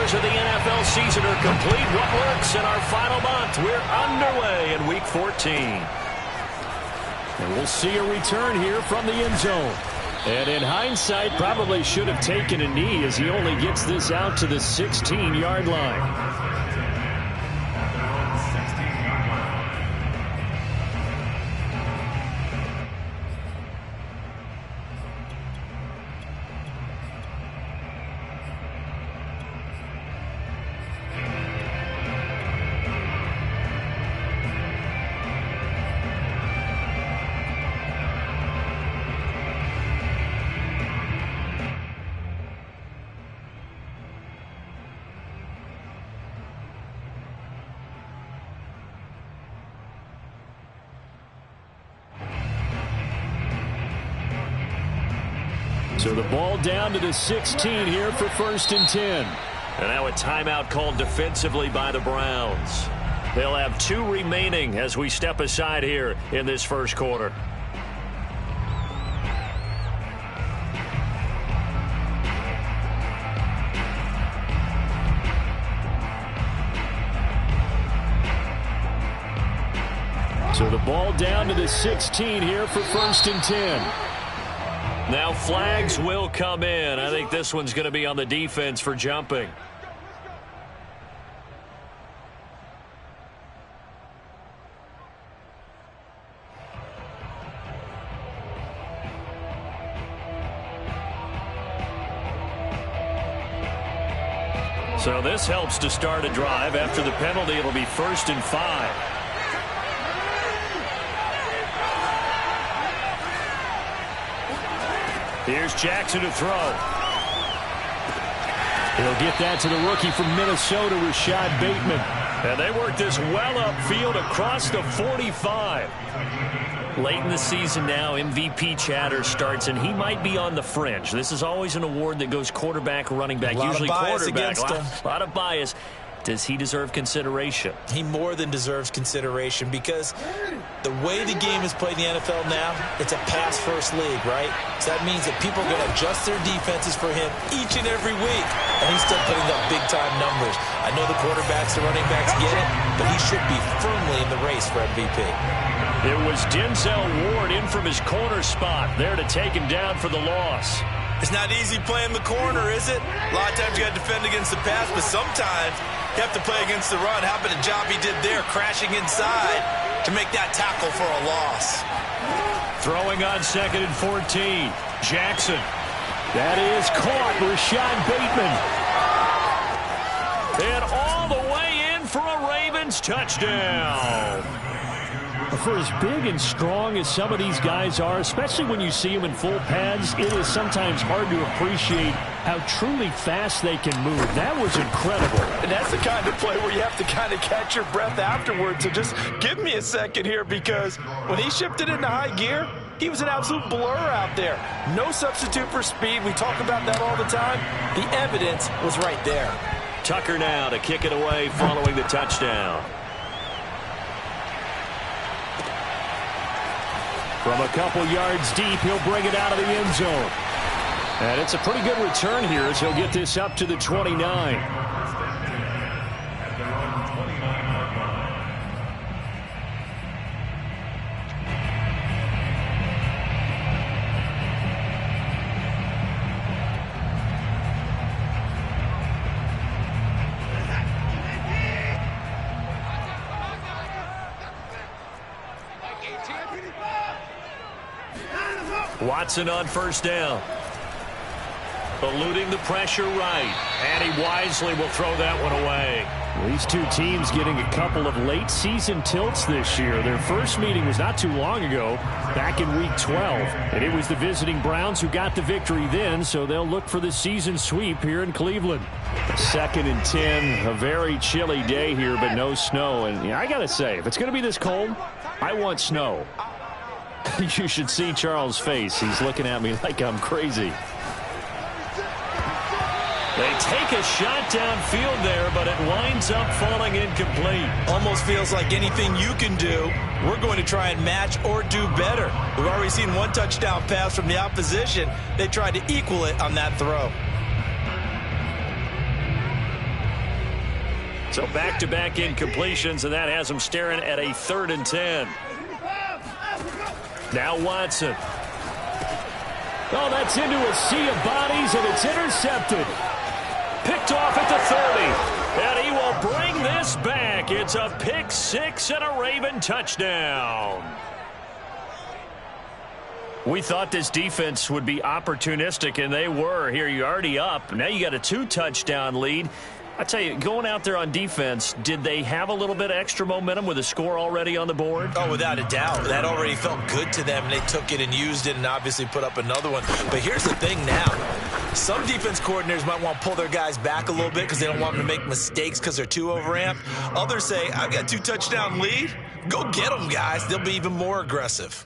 quarters of the NFL season are complete. What works in our final month? We're underway in Week 14. And we'll see a return here from the end zone. And in hindsight, probably should have taken a knee as he only gets this out to the 16-yard line. So the ball down to the 16 here for 1st and 10. And now a timeout called defensively by the Browns. They'll have 2 remaining as we step aside here in this first quarter. So the ball down to the 16 here for 1st and 10. Now flags will come in. I think this one's going to be on the defense for jumping. So this helps to start a drive. After the penalty, it'll be 1st and 5. Here's Jackson to throw. He'll get that to the rookie from Minnesota, Rashad Bateman. And they work this well upfield across the 45. Late in the season now, MVP chatter starts, and he might be on the fringe. This is always an award that goes quarterback, running back, usually quarterback. A lot of bias. Does he deserve consideration? He more than deserves consideration because the way the game is played in the NFL now, it's a pass-first league, right? So that means that people are going to adjust their defenses for him each and every week, and he's still putting up big-time numbers. I know the quarterbacks, the running backs get it, but he should be firmly in the race for MVP. It was Denzel Ward in from his corner spot there to take him down for the loss. It's not easy playing the corner, is it? A lot of times you got to defend against the pass, but sometimes you have to play against the run. How about the job he did there, crashing inside to make that tackle for a loss? Throwing on 2nd and 14. Jackson. That is caught. Rashad Bateman. And all the way in for a Ravens touchdown. For as big and strong as some of these guys are, especially when you see them in full pads, it is sometimes hard to appreciate how truly fast they can move. That was incredible. And that's the kind of play where you have to kind of catch your breath afterwards. So just give me a second here, because when he shifted into high gear, he was an absolute blur out there. No substitute for speed. We talk about that all the time. The evidence was right there. Tucker now to kick it away following the touchdown. From a couple yards deep, he'll bring it out of the end zone. And it's a pretty good return here as he'll get this up to the 29. Watson on 1st down. Eluding the pressure right. And he wisely will throw that one away. These two teams getting a couple of late season tilts this year. Their first meeting was not too long ago, back in Week 12. And it was the visiting Browns who got the victory then, so they'll look for the season sweep here in Cleveland. 2nd and 10, a very chilly day here, but no snow. And yeah, I got to say, if it's going to be this cold, I want snow. You should see Charles' face. He's looking at me like I'm crazy. They take a shot downfield there, but it winds up falling incomplete. Almost feels like anything you can do, we're going to try and match or do better. We've already seen one touchdown pass from the opposition. They tried to equal it on that throw. So back-to-back incompletions, and that has them staring at a 3rd and 10. Now Watson. Oh, that's into a sea of bodies, and it's intercepted. Picked off at the 30. And he will bring this back. It's a pick 6 and a Raven touchdown. We thought this defense would be opportunistic, and they were. Here, you're already up. Now you got a 2-touchdown lead. I tell you, going out there on defense, did they have a little bit of extra momentum with a score already on the board? Oh, without a doubt. That already felt good to them, and they took it and used it and obviously put up another one. But here's the thing now. Some defense coordinators might want to pull their guys back a little bit because they don't want them to make mistakes because they're too overamped. Others say, I've got a 2-touchdown lead. Go get them, guys. They'll be even more aggressive.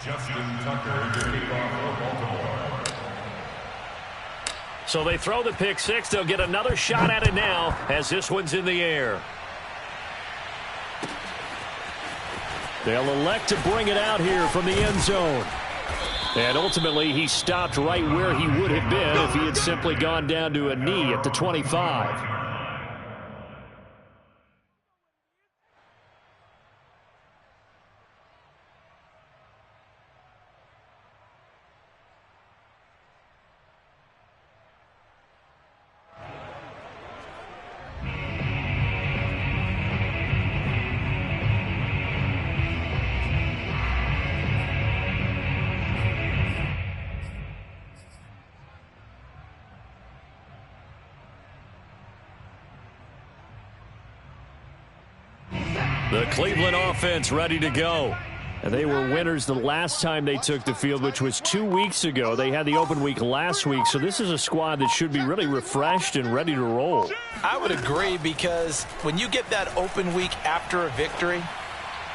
Justin Tucker to kick off for Baltimore. So they throw the pick 6. They'll get another shot at it now as this one's in the air. They'll elect to bring it out here from the end zone. And ultimately, he stopped right where he would have been if he had simply gone down to a knee at the 25. The Cleveland offense ready to go. And they were winners the last time they took the field, which was 2 weeks ago. They had the open week last week, so this is a squad that should be really refreshed and ready to roll. I would agree, because when you get that open week after a victory,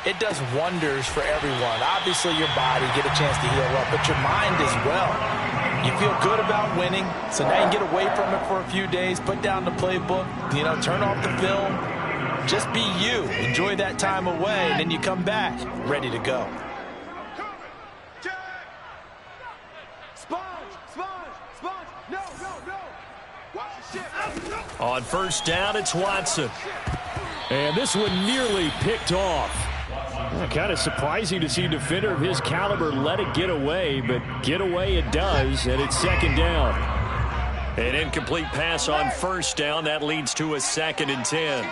it does wonders for everyone. Obviously, your body, get a chance to heal up, but your mind as well. You feel good about winning, so now you can get away from it for a few days, put down the playbook, turn off the film. Just be you. Enjoy that time away, and then you come back ready to go. On first down, it's Watson. And this one nearly picked off. Kind of surprising to see a defender of his caliber let it get away, but get away it does, and it's 2nd down. An incomplete pass on first down. That leads to a 2nd and 10.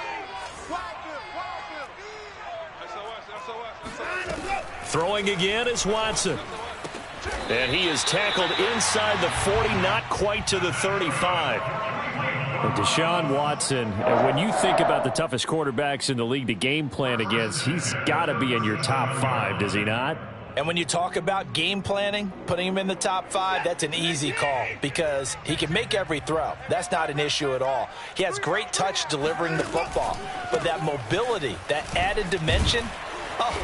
Throwing again is Watson. And he is tackled inside the 40, not quite to the 35. Deshaun Watson, when you think about the toughest quarterbacks in the league to game plan against, he's got to be in your top 5, does he not? And when you talk about game planning, putting him in the top 5, that's an easy call because he can make every throw. That's not an issue at all. He has great touch delivering the football. But that mobility, that added dimension,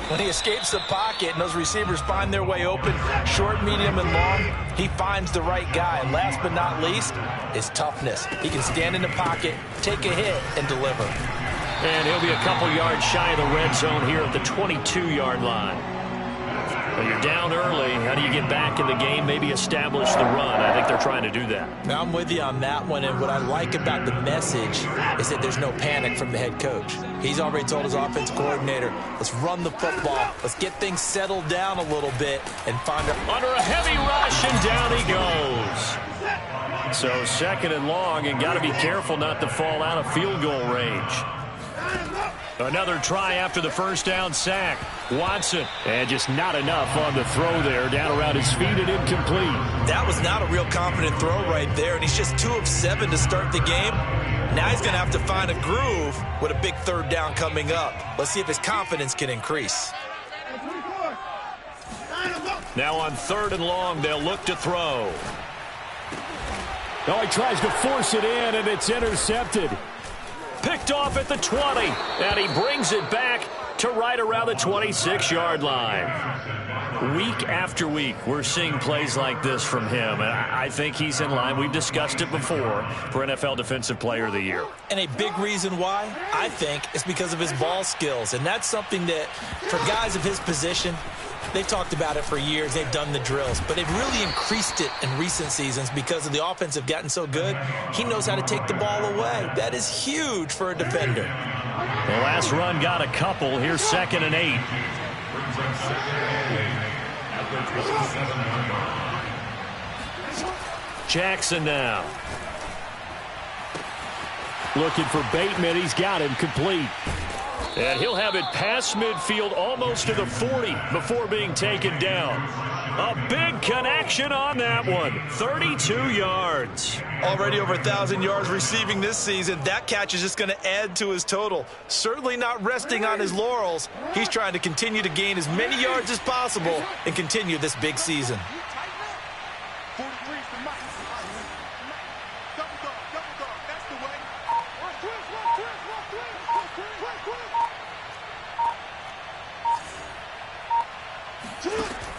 when he escapes the pocket and those receivers find their way open, short, medium, and long, he finds the right guy. And last but not least is toughness. He can stand in the pocket, take a hit, and deliver. And he'll be a couple yards shy of the red zone here at the 22-yard line. Well, you're down early. How do you get back in the game, maybe establish the run? I think they're trying to do that. Now, I'm with you on that one, and what I like about the message is that there's no panic from the head coach. He's already told his offensive coordinator, let's run the football, let's get things settled down a little bit, and find a... Under a heavy rush, and down he goes. So 2nd and long, and got to be careful not to fall out of field goal range. Another try after the first down sack. Watson. And just not enough on the throw there. Down around his feet and incomplete. That was not a real confident throw right there, and he's just 2 of 7 to start the game. Now he's going to have to find a groove with a big 3rd down coming up. Let's see if his confidence can increase. Now on 3rd and long, they'll look to throw. Oh, he tries to force it in, and it's intercepted. Picked off at the 20, and he brings it back to right around the 26-yard line. Week after week, we're seeing plays like this from him, and I think he's in line. We've discussed it before for NFL Defensive Player of the Year. And a big reason why, I think, is because of his ball skills, and that's something that, for guys of his position, They've talked about it for years. They've done the drills, but they've really increased it in recent seasons because of the offense have gotten so good. He knows how to take the ball away. That is huge for a defender. The last run got a couple. Here's 2nd and 8. Jackson now. Looking for Bateman. He's got him complete. And he'll have it past midfield almost to the 40 before being taken down. A big connection on that one. 32 yards. Already over 1,000 yards receiving this season. That catch is just going to add to his total. Certainly not resting on his laurels. He's trying to continue to gain as many yards as possible and continue this big season.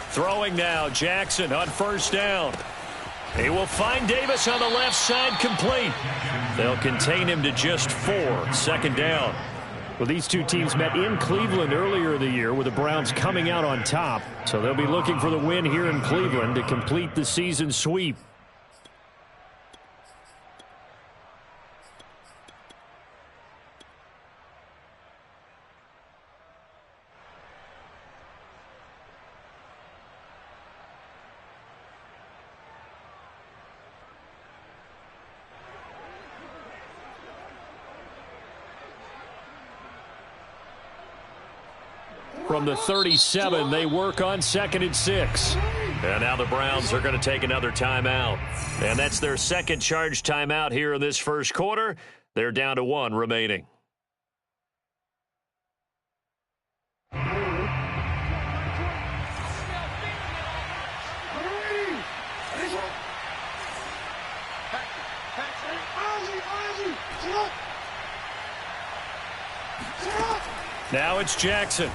Throwing now, Jackson on 1st down. He will find Davis on the left side, complete. They'll contain him to just 4. 2nd down. Well, these two teams met in Cleveland earlier in the year with the Browns coming out on top. So they'll be looking for the win here in Cleveland to complete the season sweep. From the 37, they work on 2nd and 6. And now the Browns are going to take another timeout. And that's their 2nd charge timeout here in this 1st quarter. They're down to 1 remaining. Now it's Jackson.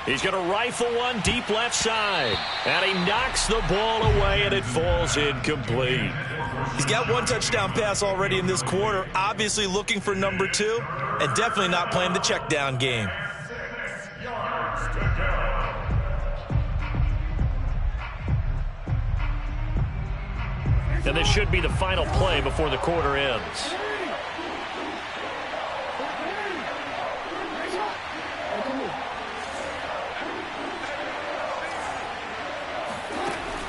He's going to rifle one deep left side. And he knocks the ball away, and it falls incomplete. He's got 1 touchdown pass already in this quarter. Obviously looking for number 2, and definitely not playing the check down game. And this should be the final play before the quarter ends.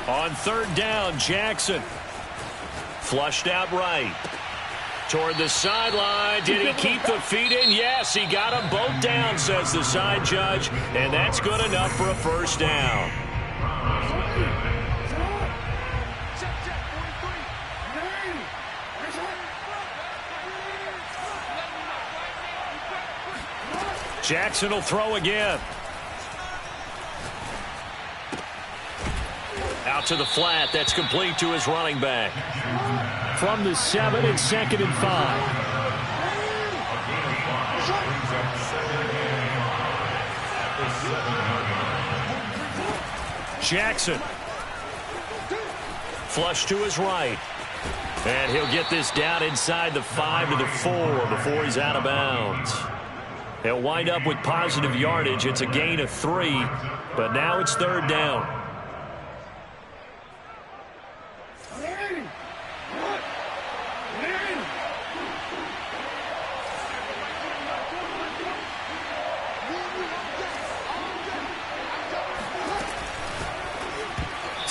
On 3rd down, Jackson. Flushed out right. Toward the sideline. Did he keep the feet in? Yes, he got them both down, says the side judge. And that's good enough for a 1st down. Jackson will throw again. Out to the flat. That's complete to his running back. From the 7 and 2nd and 5. Jackson. Flush to his right. And he'll get this down inside the 5 to the 4 before he's out of bounds. He'll wind up with positive yardage. It's a gain of 3, but now it's 3rd down.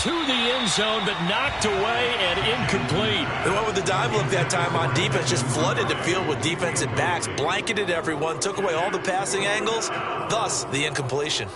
To the end zone, but knocked away and incomplete. They went with the dive look that time on defense, just flooded the field with defensive backs, blanketed everyone, took away all the passing angles, thus the incompletion.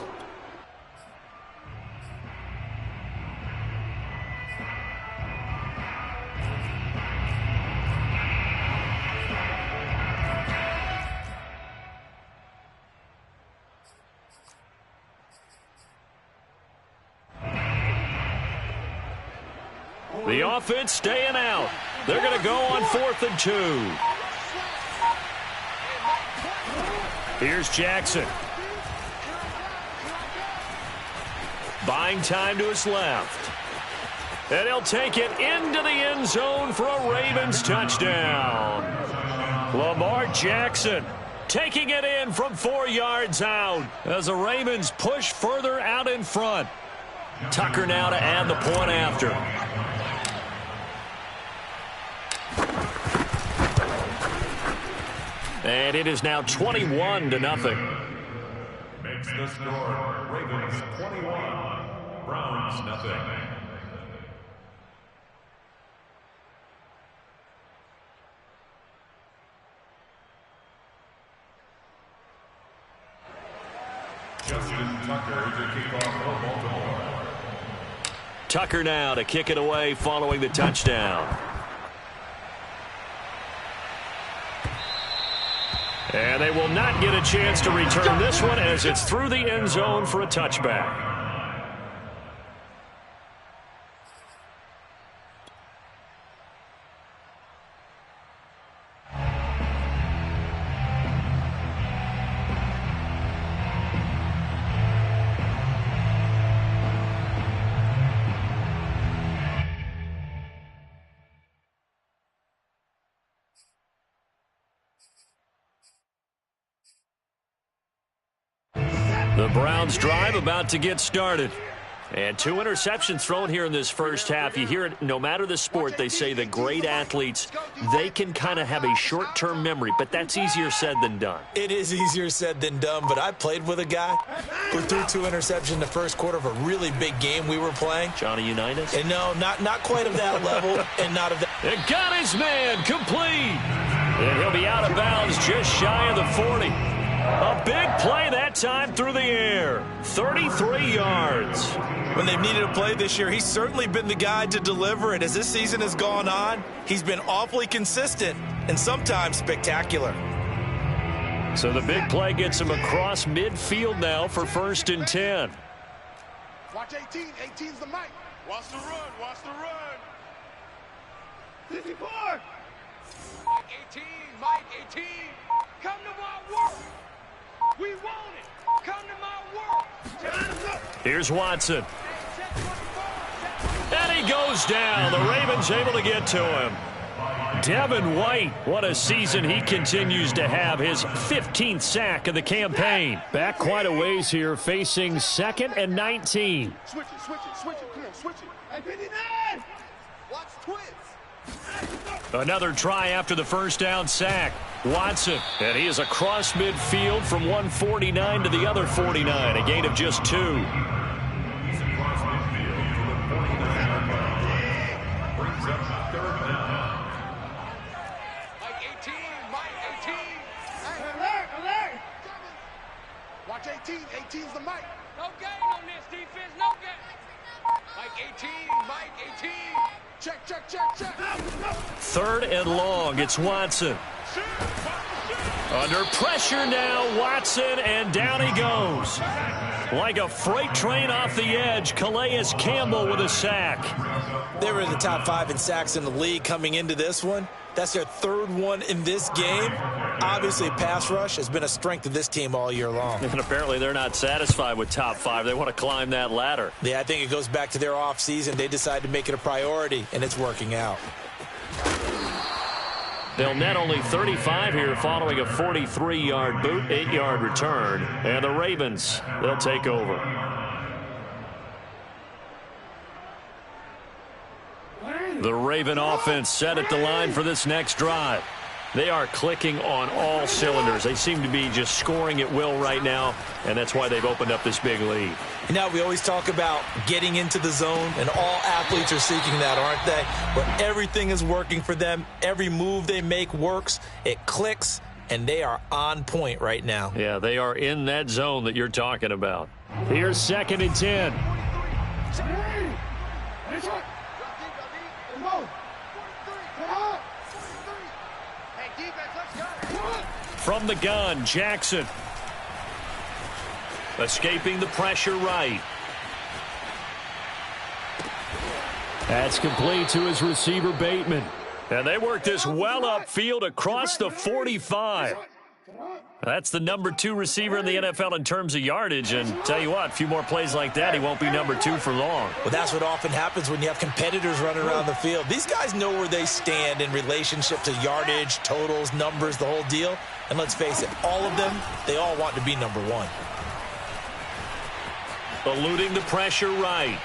The offense staying out. They're going to go on 4th and 2. Here's Jackson. Buying time to his left. And he'll take it into the end zone for a Ravens touchdown. Lamar Jackson taking it in from 4 yards out as the Ravens push further out in front. Tucker now to add the point after. And it is now 21-0. Makes the score Ravens 21, Browns nothing. Justin Tucker to kick off for Baltimore. Tucker now to kick it away following the touchdown. And they will not get a chance to return this one as it's through the end zone for a touchback. The Browns drive about to get started. And 2 interceptions thrown here in this first half. You hear it no matter the sport, they say that great athletes, they can kind of have a short-term memory, but that's easier said than done. It is easier said than done, but I played with a guy who threw 2 interceptions in the first quarter of a really big game we were playing. Johnny Unitas? And no, not quite of that level and not of that. It got his man complete. And he'll be out of bounds just shy of the 40. A big play that time through the air. 33 yards. When they've needed a play this year, he's certainly been the guy to deliver it. As this season has gone on, he's been awfully consistent and sometimes spectacular. So the big play gets him across midfield now for 1st and 10. Watch 18. 18's the mic. Watch the run. Watch the run. 54. Mike 18. Mike 18. Come to my work. We want it. Come to my work. Here's Watson. And he goes down. The Ravens able to get to him. Devin White, what a season he continues to have. His 15th sack of the campaign. Back quite a ways here, facing 2nd and 19. Switch it, switch it, switch it. Come on, switch it. Hey, 59. Watch twins. Another try after the first down sack. Watson, and he is across midfield from 149 to the other 49, a gain of just 2. He's across midfield to the 49-yard line. Brings up 3rd down. Mike 18. Mike 18. Hey, alert, alert. Watch 18. 18's the mic. No gain on this defense. No gain. Mike 18. Mike 18. Check, check, check, check. 3rd and long. It's Watson. Under pressure now, Watson, and down he goes. Like a freight train off the edge, Calais Campbell with a sack. They were in the top 5 in sacks in the league coming into this one. That's their 3rd one in this game. Obviously, pass rush has been a strength of this team all year long. And apparently they're not satisfied with top 5. They want to climb that ladder. Yeah, I think it goes back to their offseason. They decided to make it a priority, and it's working out. They'll net only 35 here following a 43-yard boot, 8-yard return. And the Ravens, they'll take over. The Raven offense set at the line for this next drive. They are clicking on all cylinders. They seem to be just scoring at will right now, and that's why they've opened up this big lead. Now, we always talk about getting into the zone, and all athletes are seeking that, aren't they? Where everything is working for them. Every move they make works. It clicks, and they are on point right now. Yeah, they are in that zone that you're talking about. Here's 2nd and 10. From the gun, Jackson. Escaping the pressure right. That's complete to his receiver, Bateman. And they work this well upfield across the 45. That's the number 2 receiver in the NFL in terms of yardage. And tell you what, a few more plays like that, he won't be number 2 for long. Well, that's what often happens when you have competitors running around the field. These guys know where they stand in relationship to yardage, totals, numbers, the whole deal. And let's face it, all of them, they all want to be number 1. Eluding the pressure right.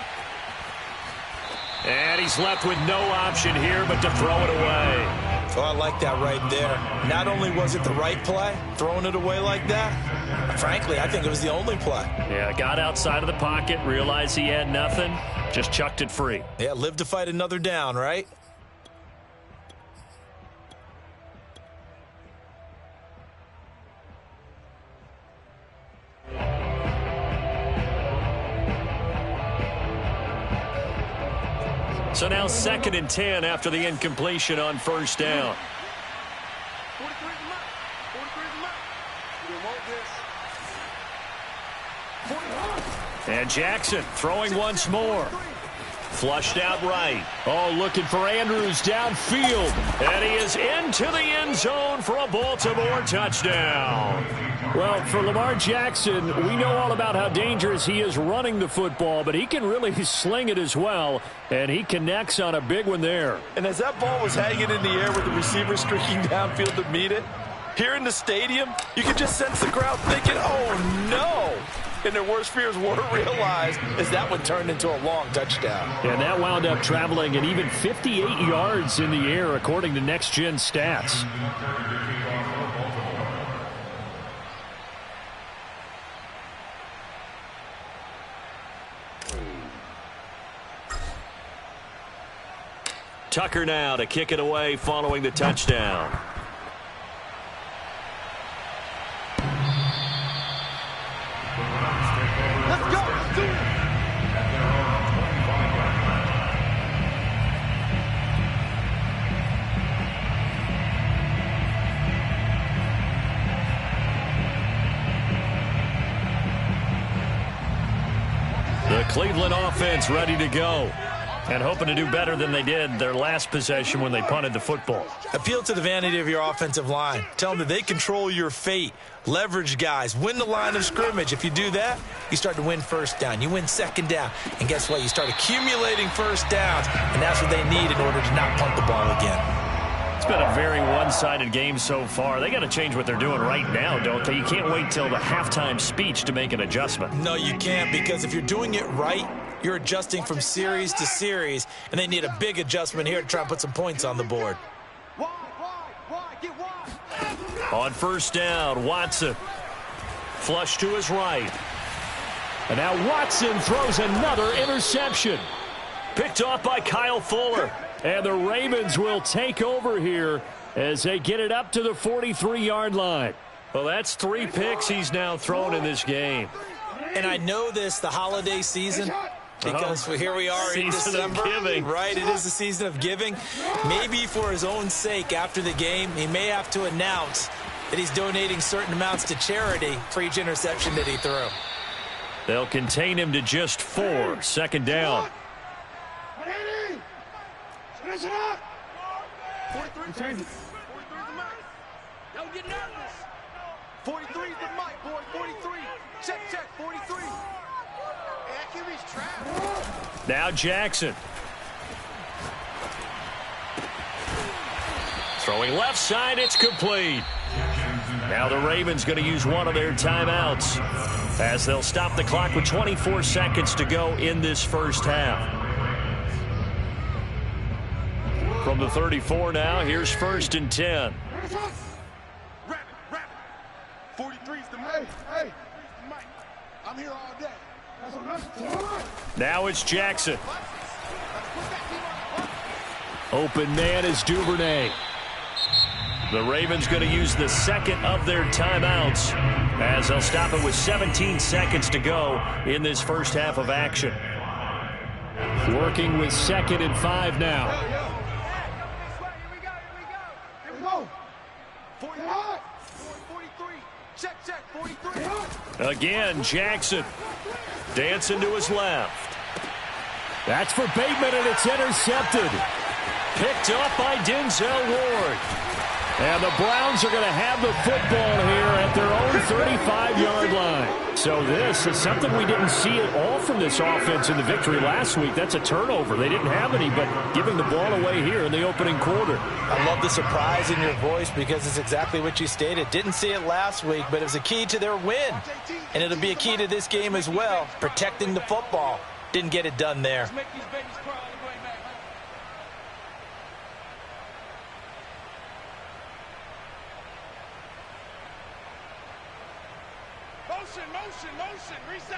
And he's left with no option here but to throw it away. Oh, I like that right there. Not only was it the right play, throwing it away like that, frankly, I think it was the only play. Yeah, got outside of the pocket, realized he had nothing, just chucked it free. Yeah, live to fight another down, right? So now 2nd and 10 after the incompletion on first down. 43 is the mark. 43 is the mark. You want this. 41. And Jackson throwing once more. Flushed out right. Oh, looking for Andrews downfield. And he is into the end zone for a Baltimore touchdown. Well, for Lamar Jackson, we know all about how dangerous he is running the football, but he can really sling it as well, and he connects on a big one there. And as that ball was hanging in the air with the receiver streaking downfield to meet it, here in the stadium, you could just sense the crowd thinking, oh, no. And their worst fears weren't realized as that one turned into a long touchdown. And that wound up traveling an even 58 yards in the air, according to Next Gen Stats. Tucker now to kick it away following the touchdown. Let's go. Let's do it. The Cleveland offense ready to go. And hoping to do better than they did their last possession when they punted the football. Appeal to the vanity of your offensive line. Tell them that they control your fate. Leverage guys. Win the line of scrimmage. If you do that, you start to win first down. You win second down. And guess what? You start accumulating first downs. And that's what they need in order to not punt the ball again. It's been a very one-sided game so far. They got to change what they're doing right now, don't they? You can't wait till the halftime speech to make an adjustment. No, you can't, because if you're doing it right, you're adjusting from series to series, and they need a big adjustment here to try and put some points on the board. Wide, get wide. On first down, Watson. Flush to his right. And now Watson throws another interception. Picked off by Kyle Fuller. And the Ravens will take over here as they get it up to the 43-yard line. Well, that's 3 picks he's now thrown in this game. And I know this, the holiday season, because here we are in December. Season of giving. Right, it is the season of giving. Maybe for his own sake after the game, he may have to announce that he's donating certain amounts to charity for each interception that he threw. They'll contain him to just 4. 2nd down. 43 is the mic. Don't get nervous. 43 is the mic, boy. 43. Check, 43. Hey, QB's trapped. Now Jackson. Throwing left side, it's complete. Now the Ravens going to use one of their timeouts as they'll stop the clock with 24 seconds to go in this first half. From the 34 now, here's 1st and 10. Rabbit. 43 is the mic. Hey. I'm here all day. Now it's Jackson. Open man is Duvernay. The Ravens going to use the 2nd of their timeouts as they'll stop it with 17 seconds to go in this first half of action. Working with 2nd and 5 now. 43. Check, 43. Again, Jackson dancing to his left. That's for Bateman, and it's intercepted. Picked up by Denzel Ward. And the Browns are going to have the football here at their own 35-yard line. So this is something we didn't see at all from this offense in the victory last week. That's a turnover. They didn't have any, but giving the ball away here in the opening quarter. I love the surprise in your voice because it's exactly what you stated. Didn't see it last week, but it was a key to their win. And it'll be a key to this game as well, protecting the football. Didn't get it done there. Motion. Reset.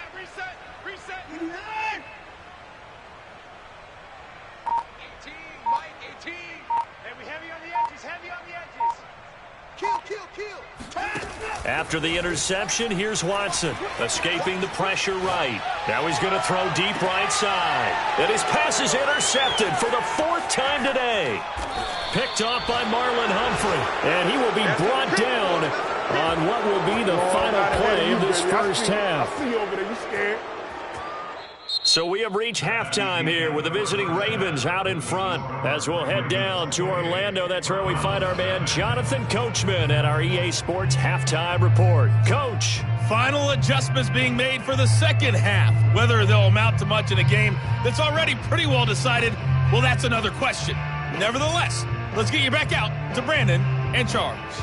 18, Mike, 18. And we heavy on the edges. Kill. After the interception, here's Watson, escaping the pressure right. Now he's going to throw deep right side. And his pass is intercepted for the 4th time today. Picked off by Marlon Humphrey. And he will be brought down on what will be the final play of this first half. So we have reached halftime here with the visiting Ravens out in front. As we'll head down to Orlando, that's where we find our man Jonathan Coachman at our EA Sports Halftime Report. Coach. Final adjustments being made for the second half. Whether they'll amount to much in a game that's already pretty well decided, well, that's another question. Nevertheless, let's get you back out to Brandon and Charles.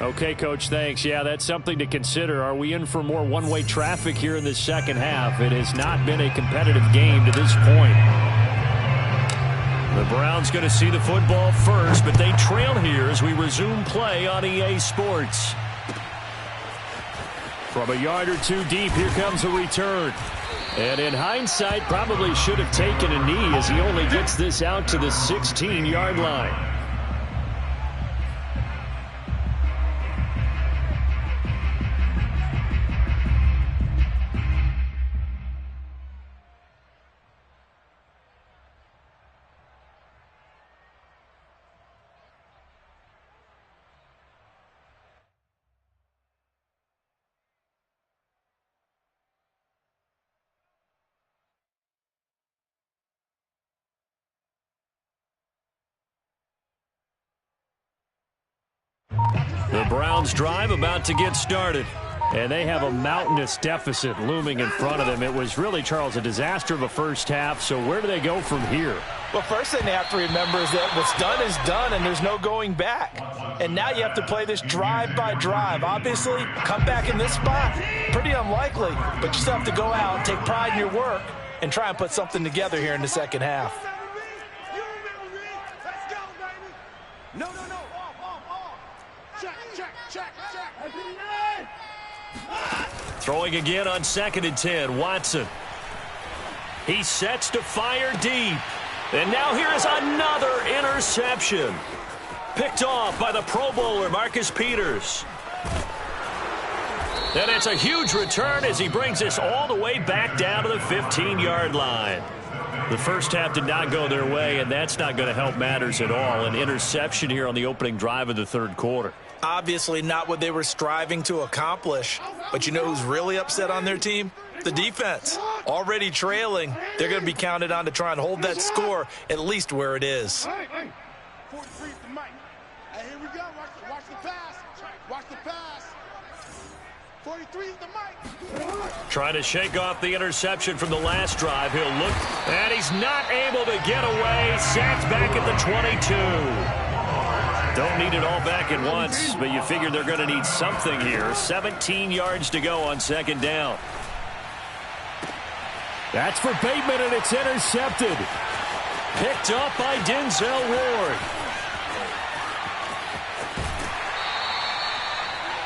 Okay, Coach, thanks. Yeah, that's something to consider. Are we in for more one-way traffic here in the second half? It has not been a competitive game to this point. The Browns going to see the football first, but they trail here as we resume play on EA Sports. From a yard or two deep, here comes a return. And in hindsight, probably should have taken a knee as he only gets this out to the 16-yard line. The Browns drive about to get started. And they have a mountainous deficit looming in front of them. It was really, Charles, a disaster of a first half. So where do they go from here? Well, first thing they have to remember is that what's done is done and there's no going back. And now you have to play this drive by drive. Obviously, come back in this spot, pretty unlikely. But you still have to go out and take pride in your work and try and put something together here in the second half. Throwing again on 2nd and 10, Watson. He sets to fire deep. And now here is another interception. Picked off by the Pro Bowler, Marcus Peters. And it's a huge return as he brings this all the way back down to the 15-yard line. The first half did not go their way, and that's not going to help matters at all. An interception here on the opening drive of the third quarter. Obviously not what they were striving to accomplish. But you know who's really upset on their team? The defense. Already trailing. They're going to be counted on to try and hold that score at least where it is. 43 is the mic. Hey, here we go. Watch the pass. Watch the pass. 43 is the mic. Trying to shake off the interception from the last drive. He'll look, and he's not able to get away. Sacked back at the 22. Don't need it all back at once, but you figure they're going to need something here. 17 yards to go on 2nd down. That's for Bateman, and it's intercepted. Picked up by Denzel Ward.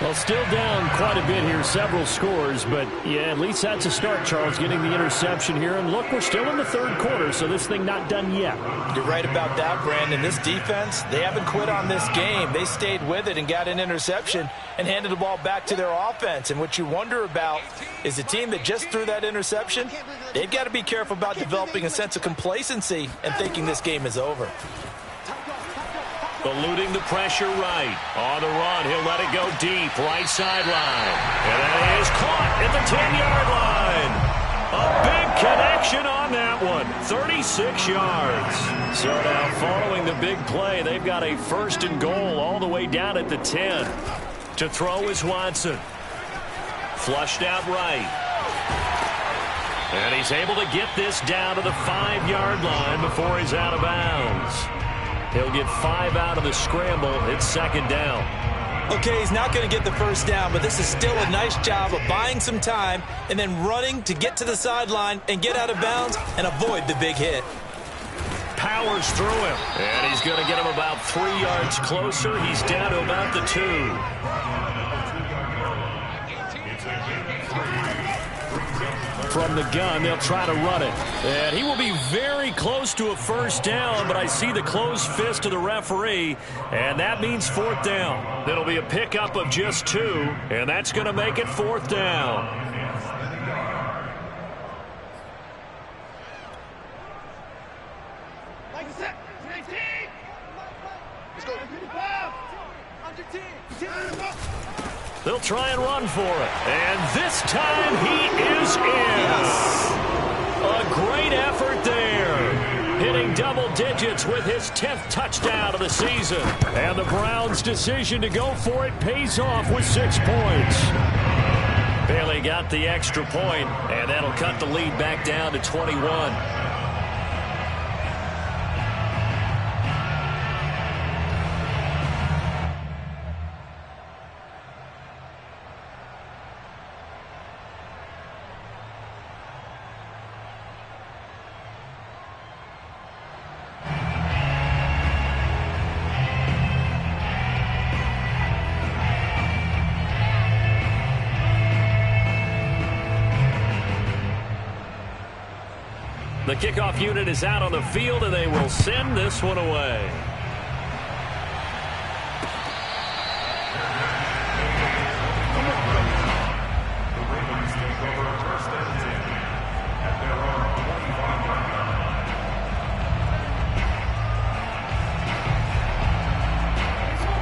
Well, still down quite a bit here, several scores, but yeah, at least that's a start, Charles, getting the interception here. And look, we're still in the third quarter, so this thing not done yet. You're right about that, Brandon. This defense, they haven't quit on this game. They stayed with it and got an interception and handed the ball back to their offense. And what you wonder about is the team that just threw that interception, they've got to be careful about developing a sense of complacency and thinking this game is over. Eluding the pressure right. On the run, he'll let it go deep. Right sideline. And that is caught at the 10-yard line. A big connection on that one. 36 yards. So now following the big play, they've got a 1st and goal all the way down at the 10. To throw is Watson. Flushed out right. And he's able to get this down to the 5-yard line before he's out of bounds. He'll get 5 out of the scramble. It's 2nd down. Okay, he's not going to get the 1st down, but this is still a nice job of buying some time and then running to get to the sideline and get out of bounds and avoid the big hit. Powers through him. And he's going to get him about 3 yards closer. He's down to about the 2. From the gun, they'll try to run it. And he will be very close to a 1st down, but I see the closed fist of the referee, and that means 4th down. It'll be a pickup of just 2, and that's going to make it 4th down. They'll try and run for it. And this time he is in. Yes. A great effort there. Hitting double digits with his 10th touchdown of the season. And the Browns' decision to go for it pays off with 6 points. Bailey got the extra point, and that'll cut the lead back down to 21. The kickoff unit is out on the field, and they will send this one away.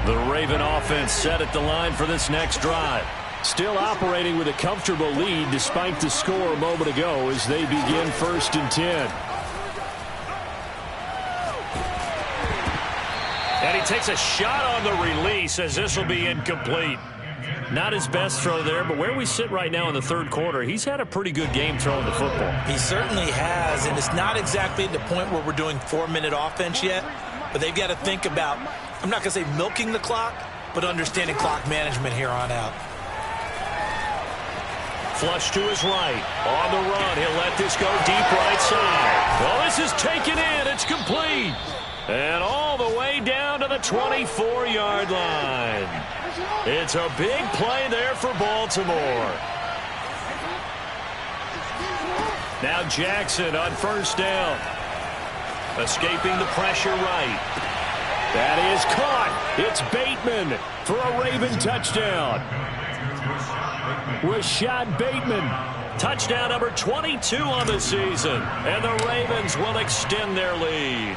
The Raven offense set at the line for this next drive. Still operating with a comfortable lead despite the score a moment ago as they begin 1st and 10. And he takes a shot on the release as this will be incomplete. Not his best throw there, but where we sit right now in the 3rd quarter, he's had a pretty good game throwing the football. He certainly has, and it's not exactly at the point where we're doing 4-minute offense yet, but they've got to think about, I'm not going to say milking the clock, but understanding clock management here on out. Flush to his right. On the run. He'll let this go deep right side. Well, this is taken in. It's complete. And all the way down to the 24-yard line. It's a big play there for Baltimore. Now Jackson on 1st down. Escaping the pressure right. That is caught. It's Bateman for a Raven touchdown. Rashad Bateman, touchdown number 22 on the season, and the Ravens will extend their lead.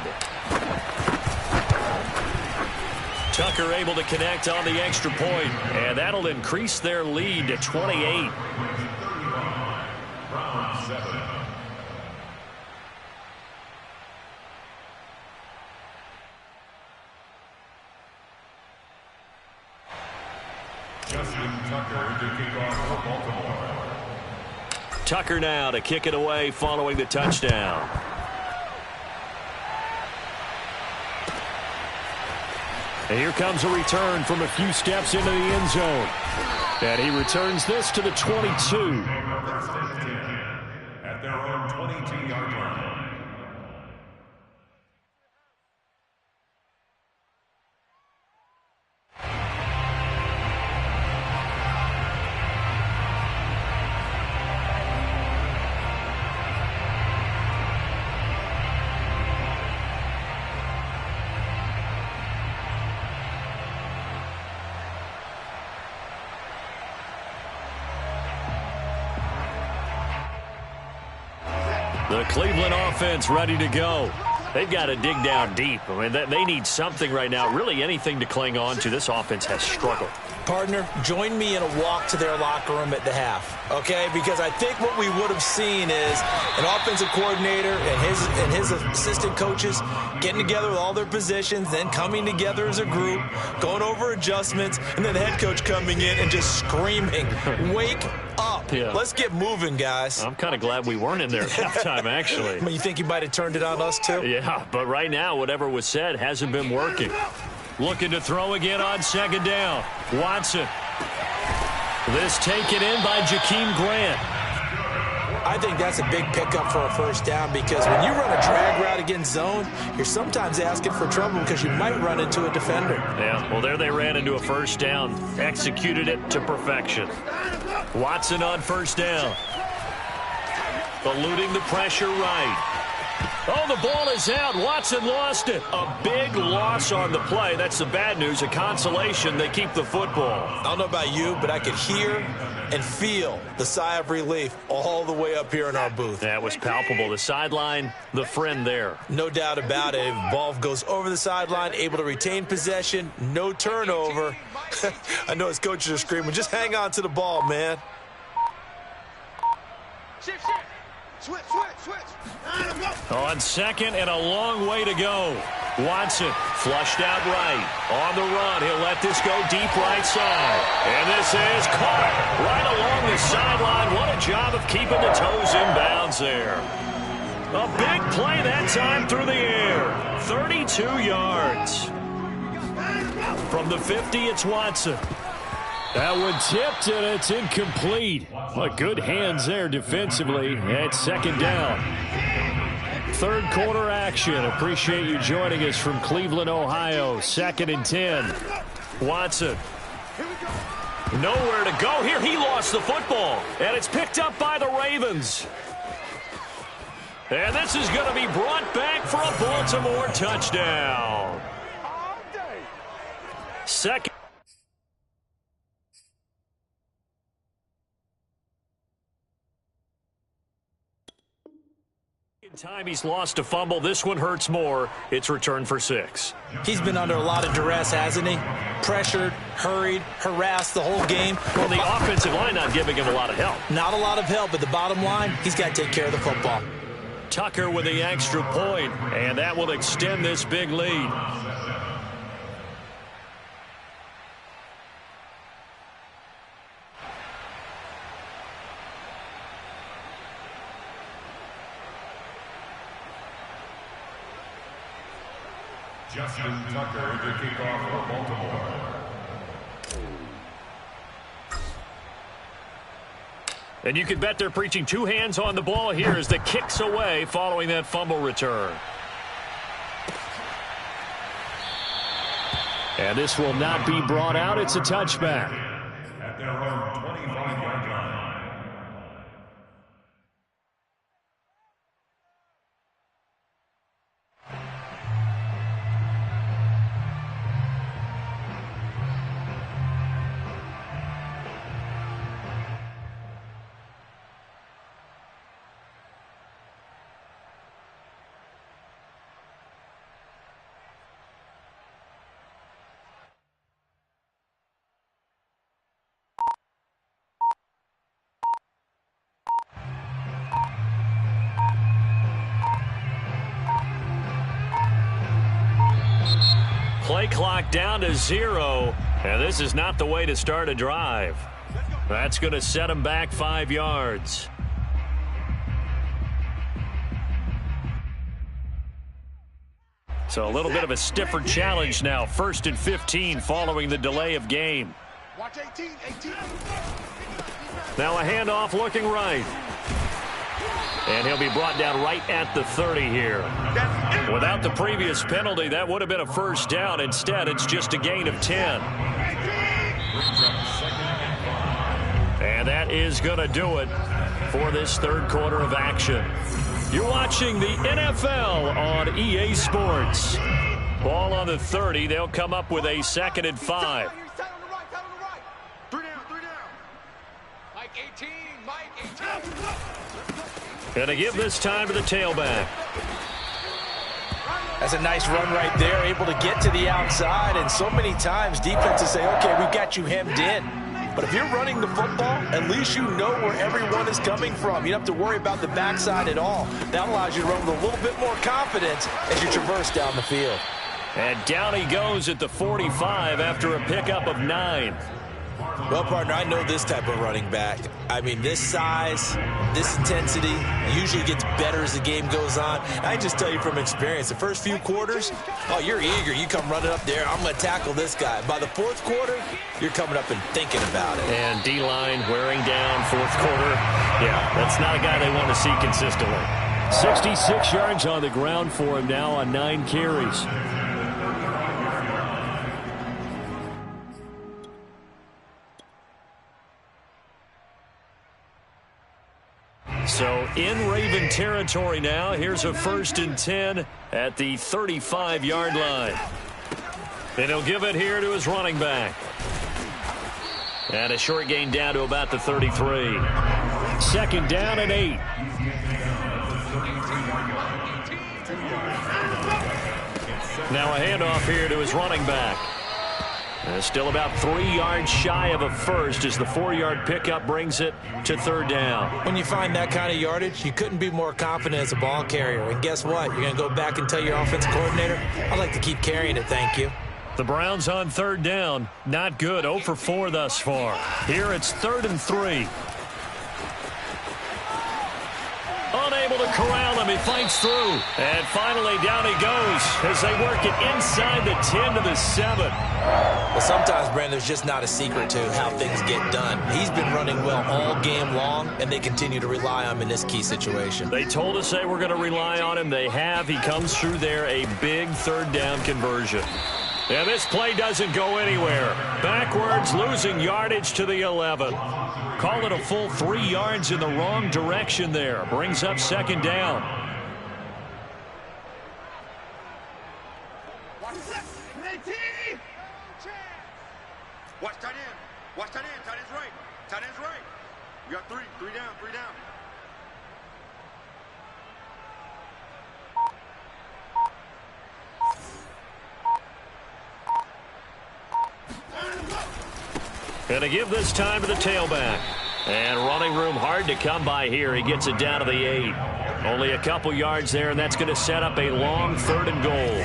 Tucker able to connect on the extra point, and that'll increase their lead to 28. Tucker now to kick it away following the touchdown. And here comes a return from a few steps into the end zone. And he returns this to the 22. At their own 22-yard line. The Cleveland offense ready to go. They've got to dig down deep. I mean, they need something right now, really anything to cling on to. This offense has struggled. Partner, join me in a walk to their locker room at the half, okay? Because I think what we would have seen is an offensive coordinator and his assistant coaches getting together with all their positions, then coming together as a group, going over adjustments, and then the head coach coming in and just screaming, wake up. Yeah. Let's get moving, guys. I'm kind of glad we weren't in there at halftime, actually. You think you might have turned it on us, too? Yeah, but right now, whatever was said hasn't been working. Looking to throw again on second down. Watson. This taken in by Jakeem Grant. I think that's a big pickup for a first down because when you run a drag route against zone, you're sometimes asking for trouble because you might run into a defender. Yeah, well, there they ran into a first down. Executed it to perfection. Watson on first down. Eluding the pressure right. Oh, the ball is out. Watson lost it. A big loss on the play. That's the bad news. A consolation, they keep the football. I don't know about you, but I could hear and feel the sigh of relief all the way up here in our booth. That was palpable. The sideline, the friend there. No doubt about it. Ball goes over the sideline, able to retain possession, no turnover. I know his coaches are screaming, just hang on to the ball, man. Shift. Switch. On second and a long way to go. Watson flushed out right. On the run, he'll let this go deep right side. And this is caught right along the sideline. What a job of keeping the toes in bounds there. A big play that time through the air. 32 yards. From the 50, it's Watson. That one tipped, and it's incomplete. But good hands there defensively at second down. Third quarter action. Appreciate you joining us from Cleveland, Ohio. 2nd and 10. Watson. Nowhere to go here. He lost the football. And it's picked up by the Ravens. And this is going to be brought back for a Baltimore touchdown. Second. Time he's lost a fumble. This one hurts more. It's returned for 6. He's been under a lot of duress, hasn't he? Pressured, hurried, harassed the whole game. Well, the offensive line not giving him a lot of help. Not a lot of help, but the bottom line, he's got to take care of the football. Tucker with the extra point, and that will extend this big lead. Justin Tucker to kick off for Baltimore. And you can bet they're preaching 2 hands on the ball here as the kick's away following that fumble return. And this will not be brought out. It's a touchback. At their own 25-yard line. Play clock down to 0, and this is not the way to start a drive. That's going to set him back 5 yards. So a little bit of a stiffer challenge now. 1st and 15 following the delay of game. Watch 18. Now a handoff looking right. And he'll be brought down right at the 30 here. Without the previous penalty, that would have been a first down. Instead, it's just a gain of 10. And that is going to do it for this third quarter of action. You're watching the NFL on EA Sports. Ball on the 30. They'll come up with a 2nd and 5. 3 down. Mike 18. Going to give this time to the tailback. That's a nice run right there, able to get to the outside, and so many times defenses say, okay, we've got you hemmed in. But if you're running the football, at least you know where everyone is coming from. You don't have to worry about the backside at all. That allows you to run with a little bit more confidence as you traverse down the field. And down he goes at the 45 after a pickup of 9. Well, partner, I know this type of running back. I mean, this size, this intensity usually gets better as the game goes on. I just tell you from experience, the first few quarters, oh, you're eager. You come running up there, I'm going to tackle this guy. By the fourth quarter, you're coming up and thinking about it. And D-line wearing down fourth quarter. Yeah, that's not a guy they want to see consistently. 66 yards on the ground for him now on 9 carries. So in Raven territory now. Here's a 1st and 10 at the 35-yard line. And he'll give it here to his running back. And a short gain down to about the 33. 2nd down and 8. Now a handoff here to his running back. Still about 3 yards shy of a first as the 4-yard pickup brings it to 3rd down. When you find that kind of yardage, you couldn't be more confident as a ball carrier. And guess what? You're going to go back and tell your offensive coordinator, I'd like to keep carrying it, thank you. The Browns on 3rd down. Not good. 0 for 4 thus far. Here it's 3rd and 3. Unable to corral him. He fights through. And finally down he goes as they work it inside the 10 to the 7. Well, sometimes, Brandon, there's just not a secret to how things get done. He's been running well all game long, and they continue to rely on him in this key situation. They told us they were going to rely on him. They have. He comes through there, a big 3rd down conversion. And this play doesn't go anywhere. Backwards, losing yardage to the 11. Call it a full 3 yards in the wrong direction there. Brings up 2nd down. Watch tight end. Watch tight end. Tight end's right. Tight end's right. You got 3. 3 down. 3 down. Gonna give this time to the tailback. And running room hard to come by here. He gets it down to the 8. Only a couple yards there, and that's going to set up a long 3rd and goal.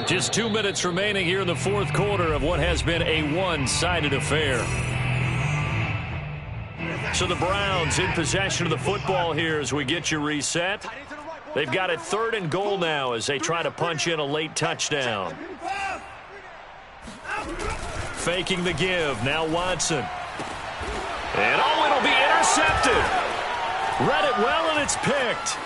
Just 2 minutes remaining here in the 4th quarter of what has been a one-sided affair. So the Browns in possession of the football here as we get you reset. They've got it 3rd and goal now as they try to punch in a late touchdown. Faking the give. Now Watson. And oh, it'll be intercepted. Read it well, and it's picked.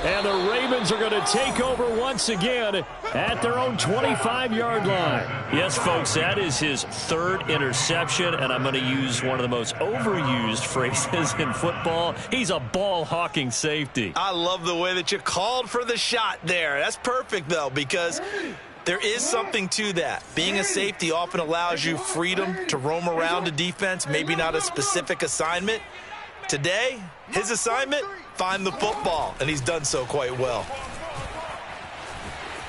And the Ravens are going to take over once again at their own 25-yard line. Yes, folks, that is his 3rd interception, and I'm going to use one of the most overused phrases in football. He's a ball-hawking safety. I love the way that you called for the shot there. That's perfect, though, because there is something to that. Being a safety often allows you freedom to roam around a defense, maybe not a specific assignment. Today, his assignment, find the football, and he's done so quite well.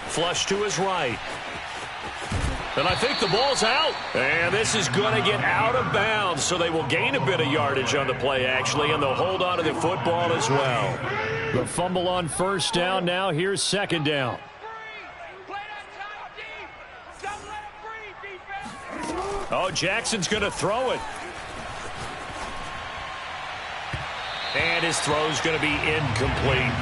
Flush to his right. And I think the ball's out. And this is going to get out of bounds, so they will gain a bit of yardage on the play, actually, and they'll hold on to the football as well. The fumble on 1st down. Now here's 2nd down. Oh, Jackson's going to throw it. And his throw's going to be incomplete.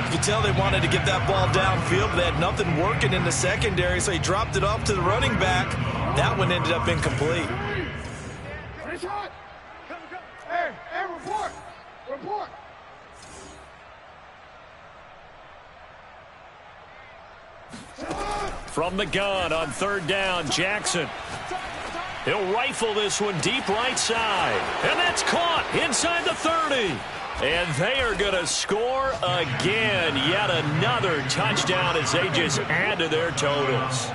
You can tell they wanted to get that ball downfield, but they had nothing working in the secondary, so he dropped it off to the running back. That one ended up incomplete. Hey, report. Report. From the gun on 3rd down, Jackson. He'll rifle this one deep right side. And that's caught inside the 30. And they are going to score again. Yet another touchdown as they just add to their totals.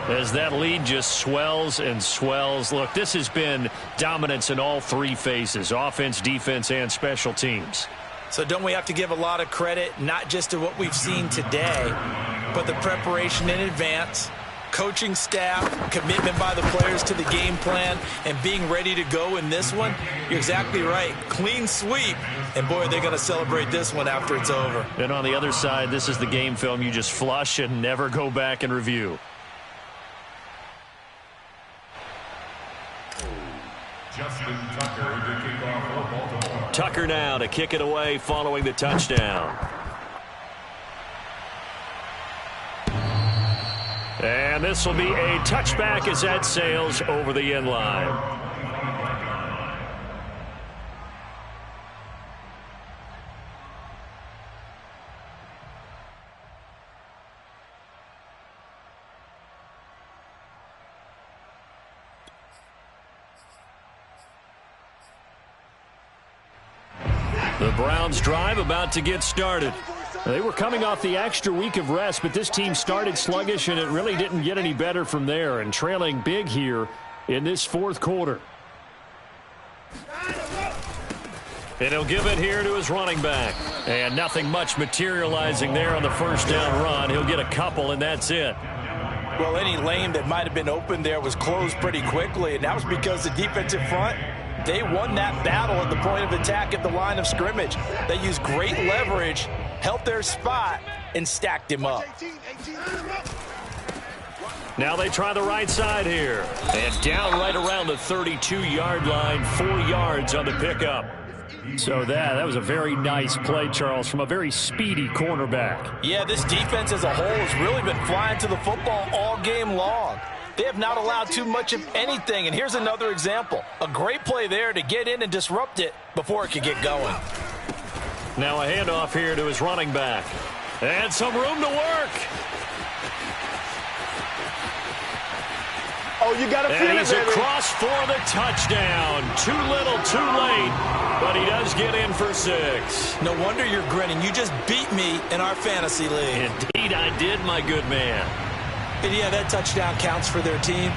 As that lead just swells and swells. Look, this has been dominance in all 3 phases. Offense, defense, and special teams. So don't we have to give a lot of credit, not just to what we've seen today, but the preparation in advance, coaching staff, commitment by the players to the game plan, and being ready to go in this one? You're exactly right. Clean sweep. And, boy, they're going to celebrate this one after it's over. And on the other side, this is the game film you just flush and never go back and review. Justin Tucker to kick off for Baltimore. Tucker now to kick it away following the touchdown. And this will be a touchback as that sails over the end line. The Browns drive about to get started. They were coming off the extra week of rest, but this team started sluggish, and it really didn't get any better from there, and trailing big here in this fourth quarter. And he'll give it here to his running back. And nothing much materializing there on the first down run. He'll get a couple, and that's it. Well, any lane that might have been open there was closed pretty quickly, and that was because the defensive front, they won that battle at the point of attack at the line of scrimmage. They used great leverage, held their spot, and stacked him up. Now they try the right side here. And down right around the 32-yard line, 4 yards on the pickup. So that was a very nice play, Charles, from a very speedy cornerback. Yeah, this defense as a whole has really been flying to the football all game long. They have not allowed too much of anything, and here's another example. A great play there to get in and disrupt it before it could get going. Now a handoff here to his running back. And some room to work. Oh, you got to feel it, and he's across for the touchdown. Too little, too late, but he does get in for 6. No wonder you're grinning. You just beat me in our fantasy league. Indeed I did, my good man. And yeah, that touchdown counts for their team,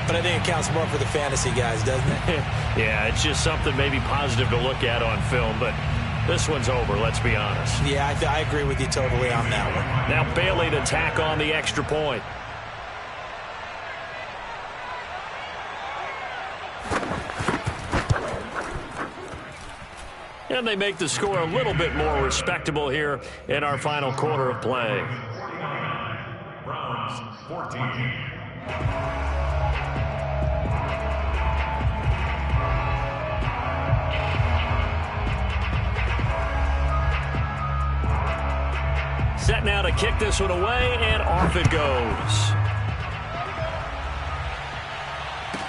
but I think it counts more for the fantasy guys, doesn't it? Yeah, it's just something maybe positive to look at on film, but this one's over, let's be honest. Yeah, I agree with you totally on that one. Now Bailey to tack on the extra point. And they make the score a little bit more respectable here in our final quarter of play. Browns 14. Set now to kick this one away, and off it goes.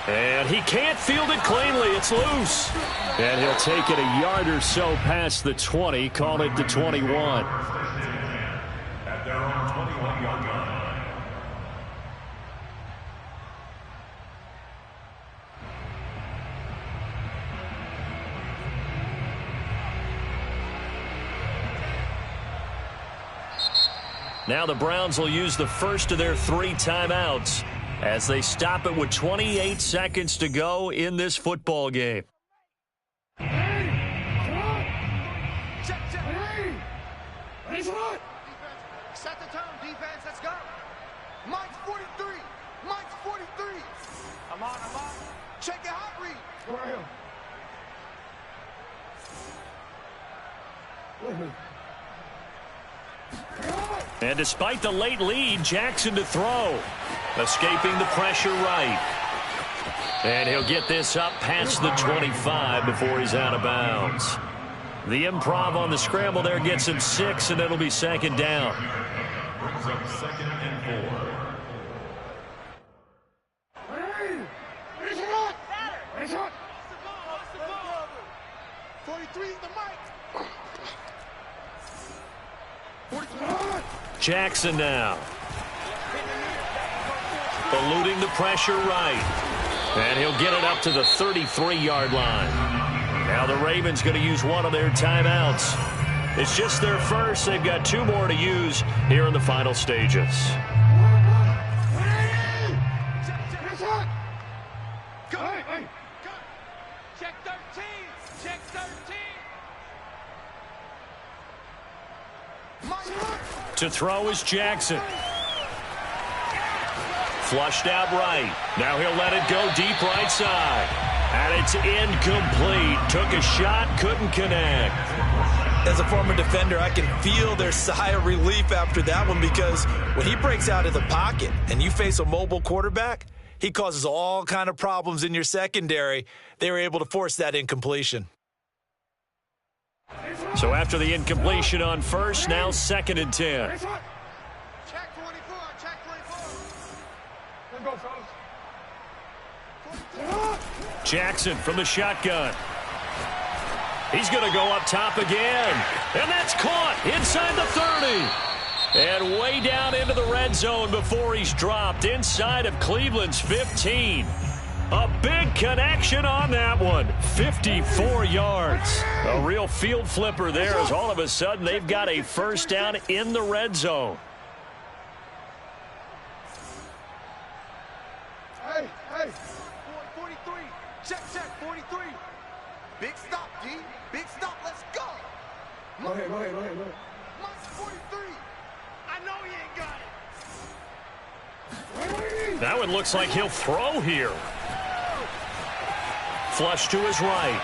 And he can't field it cleanly. It's loose. And he'll take it a yard or so past the 20, call it the 21. At their own 21-yard line. Now the Browns will use the first of their 3 timeouts as they stop it with 28 seconds to go in this football game. Set the tone, defense. Let's go. Mike's 43. Mike's 43. I'm on. Check your hot read. And despite the late lead, Jackson to throw. Escaping the pressure right. And he'll get this up past the 25 before he's out of bounds. The improv on the scramble there gets him 6, and it'll be second down. Brings up 2nd and 4. Race on. 43 is the mic. 43. Jackson now. Eluding the pressure right. And he'll get it up to the 33-yard line. Now the Ravens going to use one of their timeouts. It's just their first. They've got 2 more to use here in the final stages. Check 13. Check 13. To throw is Jackson. Flushed out right. Now he'll let it go deep right side. And it's incomplete. Took a shot, couldn't connect. As a former defender, I can feel their sigh of relief after that one, because when he breaks out of the pocket and you face a mobile quarterback, he causes all kind of problems in your secondary. They were able to force that incompletion. So after the incompletion on first, now 2nd and 10. Check 24, check 24. Jackson from the shotgun. He's going to go up top again. And that's caught inside the 30. And way down into the red zone before he's dropped inside of Cleveland's 15. A big connection on that one. 54 yards. A real field flipper there, as all of a sudden they've got a first down in the red zone. Hey. 43. Check, 43. Big stop, D. Big stop. Let's go. Go ahead. Mike's 43. I know he ain't got it. That one looks like he'll throw here. Flush to his right.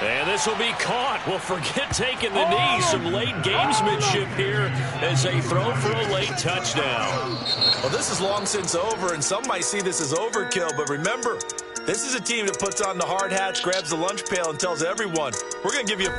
And this will be caught. Well, forget taking the knee. Some late gamesmanship here as they throw for a late touchdown. Well, this is long since over, and some might see this as overkill. But remember, this is a team that puts on the hard hats, grabs the lunch pail, and tells everyone, we're going to give you a full